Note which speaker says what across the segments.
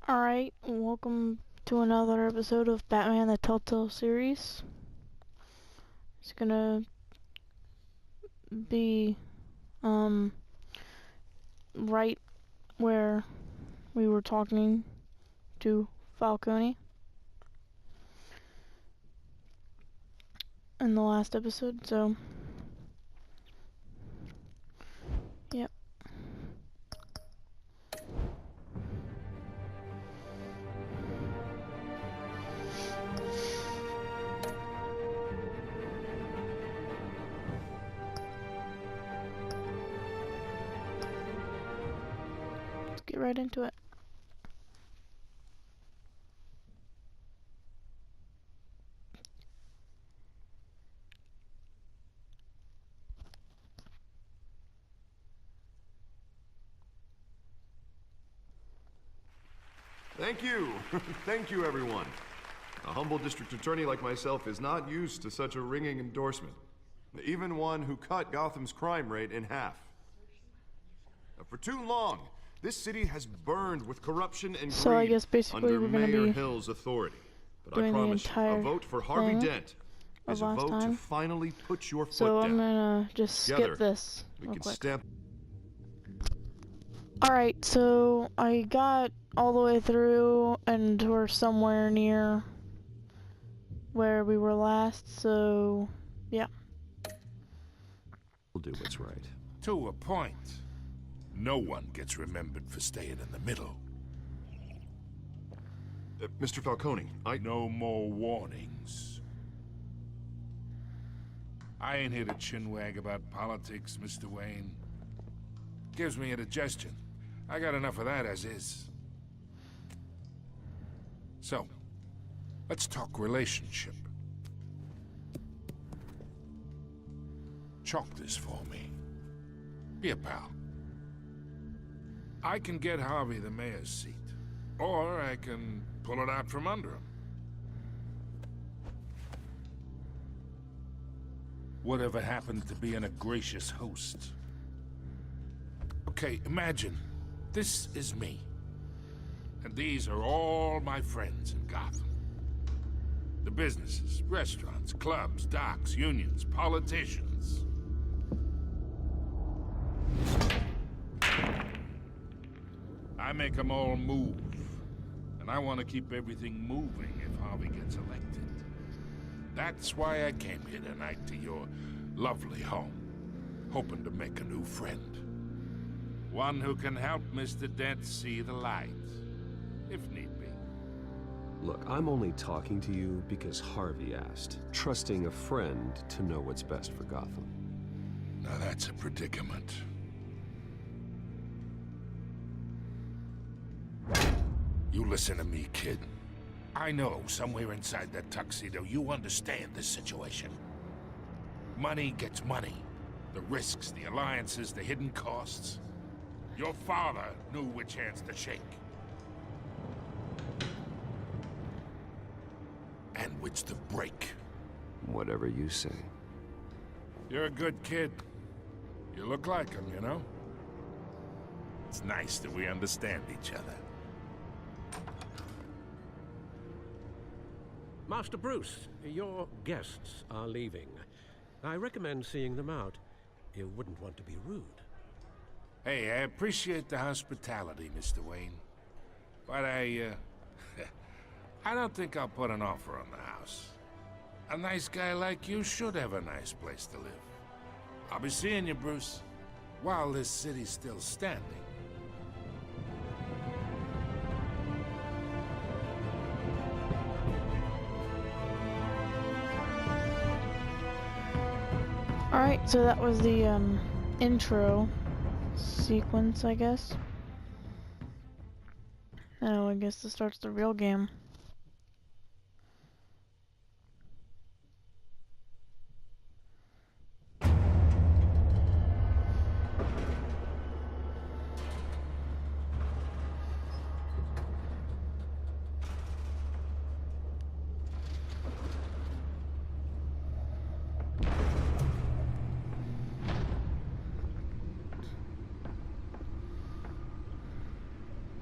Speaker 1: Alright, welcome to another episode of Batman the Telltale series. It's gonna be, right where we were talking to Falcone in the last episode, so, yep. Let's get right into it.
Speaker 2: Thank you. Thank you, everyone. A humble district attorney like myself is not used to such a ringing endorsement. Even one who cut Gotham's crime rate in half. For too long, this city has burned with corruption and
Speaker 1: So I
Speaker 2: greed
Speaker 1: guess basically
Speaker 2: under
Speaker 1: we're gonna
Speaker 2: Mayor
Speaker 1: be
Speaker 2: Hill's authority. But I
Speaker 1: doing the
Speaker 2: promise you,
Speaker 1: entire
Speaker 2: a vote for Harvey
Speaker 1: thing
Speaker 2: Dent is a
Speaker 1: last
Speaker 2: vote
Speaker 1: time.
Speaker 2: to finally put your foot
Speaker 1: So
Speaker 2: down.
Speaker 1: I'm gonna just
Speaker 2: Together,
Speaker 1: skip this
Speaker 2: we
Speaker 1: real
Speaker 2: can
Speaker 1: quick.
Speaker 2: stamp.
Speaker 1: Alright, so I got all the way through and we're somewhere near where we were last, so yeah.
Speaker 3: We'll do what's right.
Speaker 4: To a point. No one gets remembered for staying in the middle.
Speaker 2: Mr. Falcone,
Speaker 4: No more warnings. I ain't here to chinwag about politics, Mr. Wayne. Gives me indigestion. I got enough of that as is. So, let's talk relationship. Chalk this for me. Be a pal. I can get Harvey the mayor's seat, or I can pull it out from under him. Whatever happened to being a gracious host? Okay, imagine, this is me. And these are all my friends in Gotham. The businesses, restaurants, clubs, docks, unions, politicians. I make them all move. And I want to keep everything moving if Harvey gets elected. That's why I came here tonight to your lovely home, hoping to make a new friend. One who can help Mr. Dent see the light, if need be.
Speaker 3: Look, I'm only talking to you because Harvey asked, trusting a friend to know what's best for Gotham.
Speaker 4: Now that's a predicament. You listen to me, kid. I know somewhere inside that tuxedo you understand this situation. Money gets money. The risks, the alliances, the hidden costs. Your father knew which hands to shake. And which to break.
Speaker 3: Whatever you say.
Speaker 4: You're a good kid. You look like him, you know? It's nice that we understand each other.
Speaker 5: Master Bruce, your guests are leaving. I recommend seeing them out. You wouldn't want to be rude.
Speaker 4: Hey, I appreciate the hospitality, Mr. Wayne. But I don't think I'll put an offer on the house. A nice guy like you should have a nice place to live. I'll be seeing you, Bruce, while this city's still standing.
Speaker 1: Alright, so that was the intro sequence, I guess. Now I guess this starts the real game.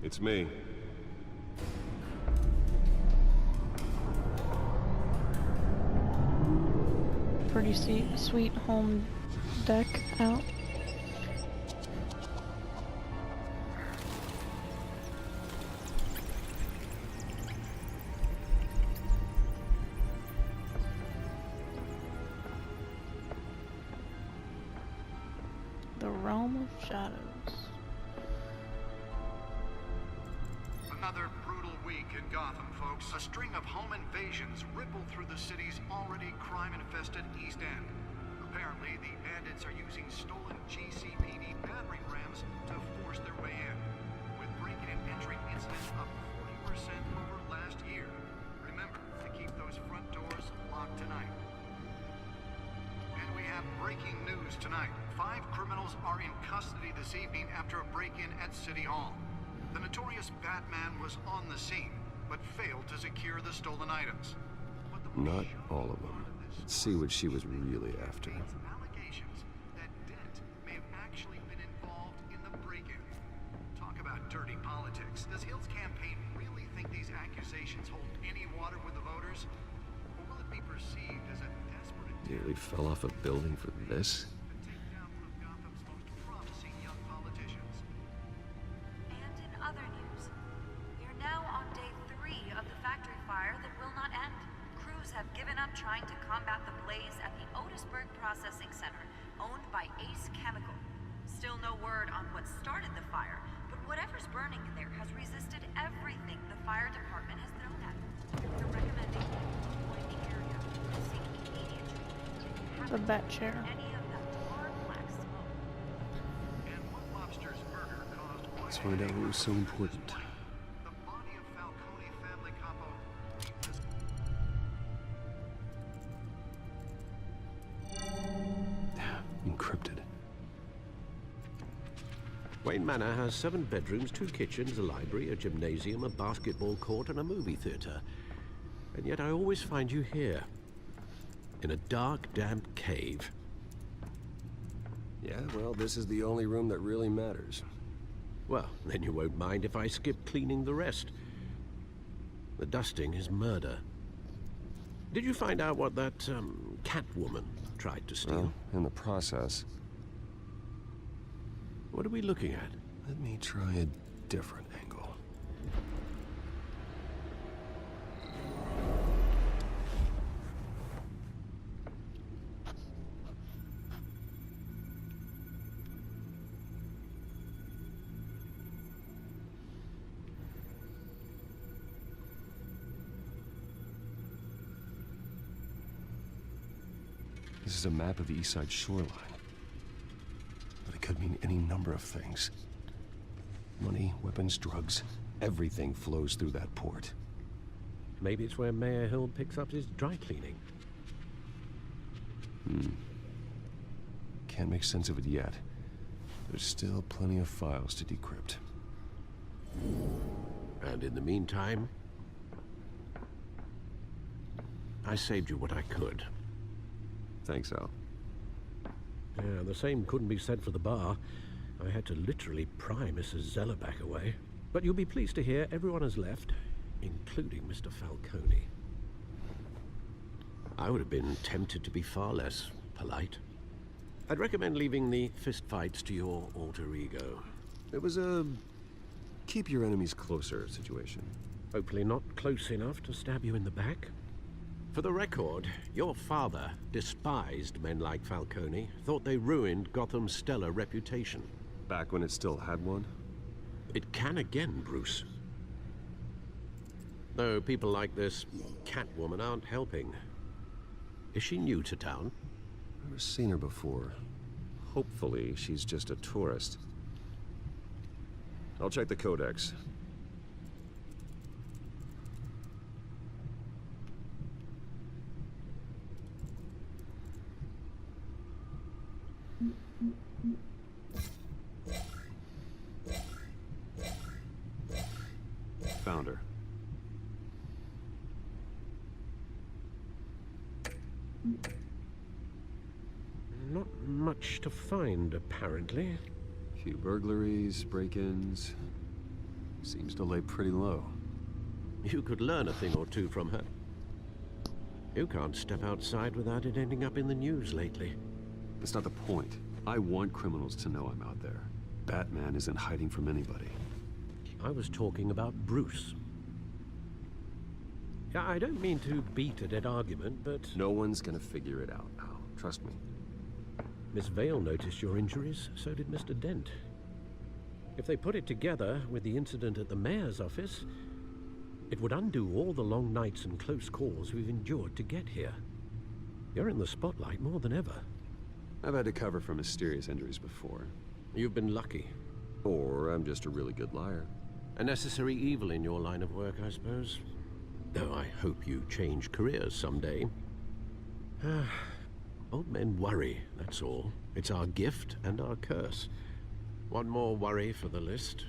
Speaker 3: It's me.
Speaker 1: pretty sweet home deck out. The Realm of Shadows.
Speaker 6: Another brutal week in Gotham, folks. A string of home invasions rippled through the city's already crime-infested East End. Apparently, the bandits are using stolen GCPD battering rams to force their way in, with break-in and entry incidents up 40% over last year. Remember to keep those front doors locked tonight. And we have breaking news tonight. 5 criminals are in custody this evening after a break-in at City Hall. The notorious Batman was on the scene, but failed to secure the stolen items.
Speaker 3: Not all of them. Let's see what she was really after.
Speaker 6: Allegations that Dent may have actually been involved in the break-in. Talk about dirty politics. Does Hill's campaign really think these accusations hold any water with the voters? Or will it be perceived as a desperate attempt
Speaker 3: Nearly fell off a building for this?
Speaker 6: to take down one of Gotham's most promising young politicians?
Speaker 7: And in other news, we are now on day 3 of the factory fire that will not end. Crews have given up trying to combat the blaze at the Otisburg Processing Center, owned by Ace Chemical. Still no word on what started the fire, but whatever's burning in there has resisted everything the fire department has thrown at it. We're recommending avoid the area, seek immediate treatment.
Speaker 1: The bat chair.
Speaker 7: Any of that hard black smoke.
Speaker 6: And what lobster's murder caused
Speaker 3: Let's find out what was so important.
Speaker 6: the body of Falcone family capo.
Speaker 3: Encrypted.
Speaker 5: Wayne Manor has 7 bedrooms, 2 kitchens, a library, a gymnasium, a basketball court, and a movie theater. And yet I always find you here, in a dark, damp cave.
Speaker 3: Yeah, well, this is the only room that really matters.
Speaker 5: Well, then you won't mind if I skip cleaning the rest. The dusting is murder. Did you find out what that, cat woman tried to steal?
Speaker 3: Well, in the process,
Speaker 5: What are we looking at?
Speaker 3: let me try a different angle. This is a map of the East Side shoreline. But it could mean any number of things. Money, weapons, drugs, everything flows through that port.
Speaker 5: Maybe it's where Mayor Hill picks up his dry cleaning.
Speaker 3: Can't make sense of it yet. There's still plenty of files to decrypt.
Speaker 5: And in the meantime, I saved you what I could.
Speaker 3: Thanks, Al.
Speaker 5: Yeah, the same couldn't be said for the bar. I had to literally pry Mrs. Zellerback away. But you'll be pleased to hear everyone has left, including Mr. Falcone. I would have been tempted to be far less polite. I'd recommend leaving the fistfights to your alter ego.
Speaker 3: It was a keep your enemies closer situation.
Speaker 5: Hopefully not close enough to stab you in the back. For the record, your father despised men like Falcone, thought they ruined Gotham's stellar reputation.
Speaker 3: Back when it still had one?
Speaker 5: It can again, Bruce. Though people like this Catwoman aren't helping. Is she new to town?
Speaker 3: Never seen her before. Hopefully, she's just a tourist. I'll check the codex. Found her.
Speaker 5: Not much to find, apparently.
Speaker 3: Few burglaries, break-ins. Seems to lay pretty low.
Speaker 5: You could learn a thing or two from her. You can't step outside without it ending up in the news lately.
Speaker 3: That's not the point. I want criminals to know I'm out there. Batman isn't hiding from anybody.
Speaker 5: I was talking about Bruce. Yeah, I don't mean to beat a dead argument, but...
Speaker 3: No one's gonna figure it out, Al. Trust me.
Speaker 5: Miss Vale noticed your injuries, so did Mr. Dent. If they put it together with the incident at the mayor's office, it would undo all the long nights and close calls we've endured to get here. You're in the spotlight more than ever.
Speaker 3: I've had to cover for mysterious injuries before.
Speaker 5: You've been lucky.
Speaker 3: Or I'm just a really good liar.
Speaker 5: A necessary evil in your line of work, I suppose. Though I hope you change careers someday. Old men worry, that's all. It's our gift and our curse. One more worry for the list.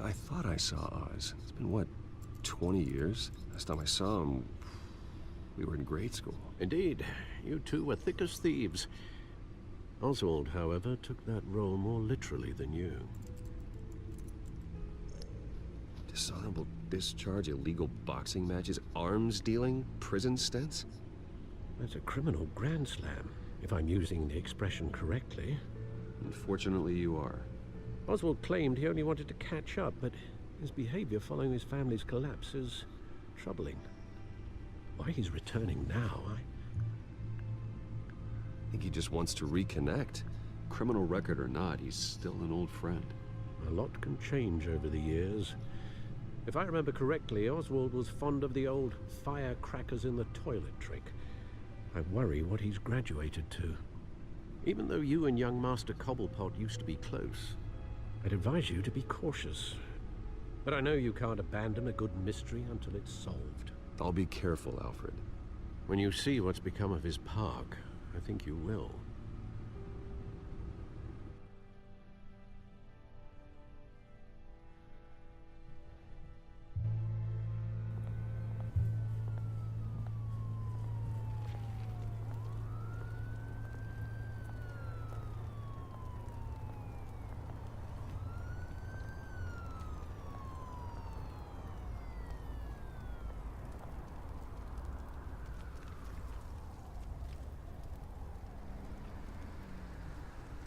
Speaker 3: I thought I saw Oz. It's been, what, 20 years? Last time I saw him, we were in grade school.
Speaker 5: Indeed, you two were thick as thieves. Oswald, however, took that role more literally than you.
Speaker 3: Dishonorable discharge, illegal boxing matches, arms dealing, prison stints?
Speaker 5: That's a criminal grand slam, if I'm using the expression correctly.
Speaker 3: Unfortunately, you are.
Speaker 5: Oswald claimed he only wanted to catch up, but his behavior following his family's collapse is troubling. Why he's returning now, I
Speaker 3: think he just wants to reconnect. Criminal record or not, he's still an old friend.
Speaker 5: A lot can change over the years. If I remember correctly, Oswald was fond of the old firecrackers in the toilet trick. I worry what he's graduated to. Even though you and young Master Cobblepot used to be close, I'd advise you to be cautious. But I know you can't abandon a good mystery until it's solved.
Speaker 3: I'll be careful, Alfred.
Speaker 5: When you see what's become of his park, I think you will.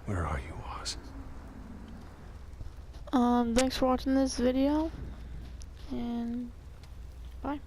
Speaker 3: Where are you, Oz?
Speaker 1: Thanks for watching this video, and bye.